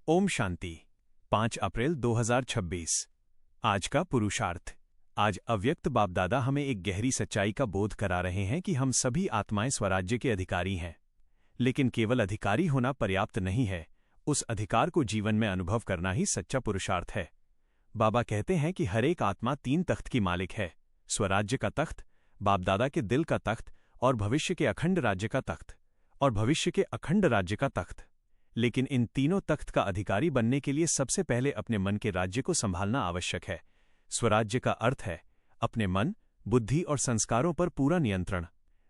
ओम शांति। 5 अप्रैल 2026। आज का पुरुषार्थ। आज अव्यक्त बाप दादा हमें एक गहरी सच्चाई का बोध करा रहे हैं कि हम सभी आत्माएं स्वराज्य के अधिकारी हैं। लेकिन केवल अधिकारी होना पर्याप्त नहीं है, उस अधिकार को जीवन में अनुभव करना ही सच्चा पुरुषार्थ है। बाबा कहते हैं कि हर एक आत्मा 3 तख्त की मालिक है: स्वराज्य का तख्त, बाप दादा के दिल का तख्त और भविष्य के अखंड राज्य का तख्त। लेकिन इन तीनों तख्त का अधिकारी बनने के लिए सबसे पहले अपने मन के राज्य को संभालना आवश्यक है। स्वराज्य का अर्थ है अपने मन, बुद्धि और संस्कारों पर पूरा नियंत्रण।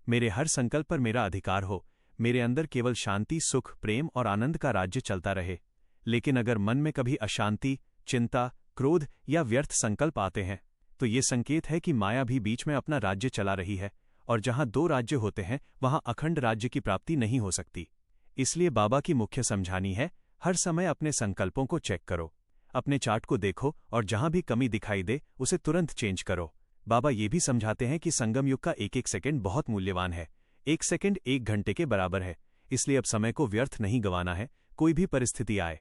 मेरे हर संकल्प पर मेरा अधिकार हो, मेरे अंदर केवल शांति, सुख, प्रेम और आनंद का राज्य चलता रहे। लेकिन अगर मन में कभी अशांति, चिंता, क्रोध या व्यर्थ संकल्प आते हैं तो ये संकेत है कि माया भी बीच में अपना राज्य चला रही है, और जहां 2 राज्य होते हैं वहां अखंड राज्य की प्राप्ति नहीं हो सकती। इसलिए बाबा की मुख्य समझानी है, हर समय अपने संकल्पों को चेक करो, अपने चार्ट को देखो और जहां भी कमी दिखाई दे उसे तुरंत चेंज करो। बाबा ये भी समझाते हैं कि संगम युग का एक एक सेकंड बहुत मूल्यवान है। 1 सेकंड 1 घंटे के बराबर है। इसलिए अब समय को व्यर्थ नहीं गंवाना है। कोई भी परिस्थिति आए,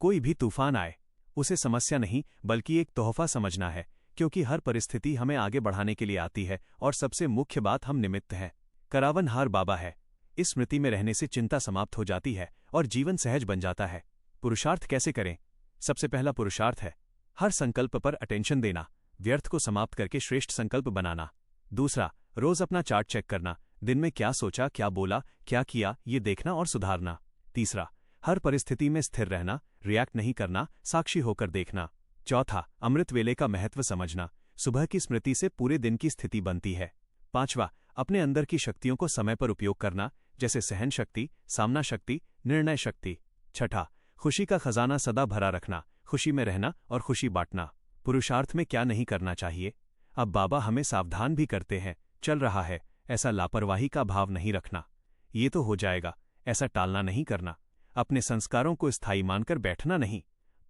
कोई भी तूफान आए, उसे समस्या नहीं बल्कि एक तोहफा समझना है, क्योंकि हर परिस्थिति हमें आगे बढ़ाने के लिए आती है और सबसे मुख्य बात, हम निमित्त हैं। करावनहार बाबा है। इस स्मृति में रहने से चिंता समाप्त हो जाती है और जीवन सहज बन जाता है। पुरुषार्थ कैसे करें? सबसे पहला पुरुषार्थ है हर संकल्प पर अटेंशन देना, व्यर्थ को समाप्त करके श्रेष्ठ संकल्प बनाना। दूसरा, रोज अपना चार्ट चेक करना, दिन में क्या सोचा, क्या बोला, क्या किया, ये देखना और सुधारना। तीसरा, हर परिस्थिति में स्थिर रहना, रिएक्ट नहीं करना, साक्षी होकर देखना। चौथा, अमृत वेले का महत्व समझना, सुबह की स्मृति से पूरे दिन की स्थिति बनती है। पांचवा, अपने अंदर की शक्तियों को समय पर उपयोग करना, जैसे सहन शक्ति, सामना शक्ति, निर्णय शक्ति। छठा, खुशी का खजाना सदा भरा रखना, खुशी में रहना और खुशी बांटना। पुरुषार्थ में क्या नहीं करना चाहिए? अब बाबा हमें सावधान भी करते हैं, चल रहा है ऐसा लापरवाही का भाव नहीं रखना, ये तो हो जाएगा ऐसा टालना नहीं करना, अपने संस्कारों को स्थायी मानकर बैठना नहीं,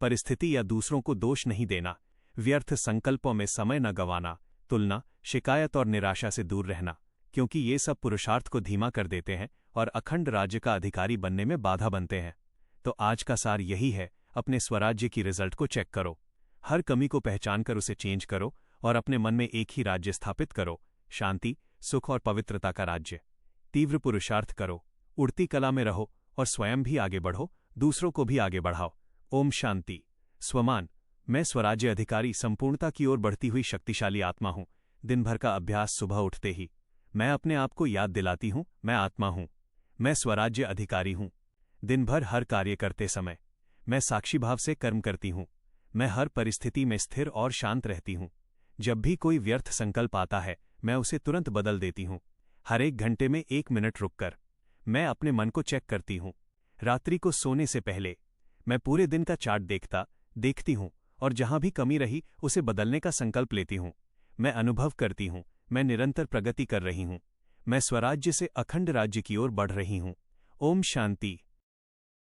परिस्थिति या दूसरों को दोष नहीं देना, व्यर्थ संकल्पों में समय न गंवाना, तुलना, शिकायत और निराशा से दूर रहना, क्योंकि ये सब पुरुषार्थ को धीमा कर देते हैं और अखंड राज्य का अधिकारी बनने में बाधा बनते हैं। तो आज का सार यही है, अपने स्वराज्य की रिजल्ट को चेक करो, हर कमी को पहचानकर उसे चेंज करो और अपने मन में एक ही राज्य स्थापित करो: शांति, सुख और पवित्रता का राज्य। तीव्र पुरुषार्थ करो, उड़ती कला में रहो और स्वयं भी आगे बढ़ो, दूसरों को भी आगे बढ़ाओ। ओम शांति। स्वमान। मैं स्वराज्य अधिकारी, संपूर्णता की ओर बढ़ती हुई शक्तिशाली आत्मा हूं। दिन भर का अभ्यास सुबह उठते ही मैं अपने आप को याद दिलाती हूं, मैं आत्मा हूं, मैं स्वराज्य अधिकारी हूं। दिन भर हर कार्य करते समय मैं साक्षी भाव से कर्म करती हूं। मैं हर परिस्थिति में स्थिर और शांत रहती हूं। जब भी कोई व्यर्थ संकल्प आता है मैं उसे तुरंत बदल देती हूं। हर 1 घंटे में 1 मिनट रुककर मैं अपने मन को चेक करती हूं। रात्रि को सोने से पहले मैं पूरे दिन का चार्ट देखती हूं और जहां भी कमी रही उसे बदलने का संकल्प लेती हूं। मैं अनुभव करती हूं, मैं निरंतर प्रगति कर रही हूं। मैं स्वराज्य से अखंड राज्य की ओर बढ़ रही हूं। ओम शांति।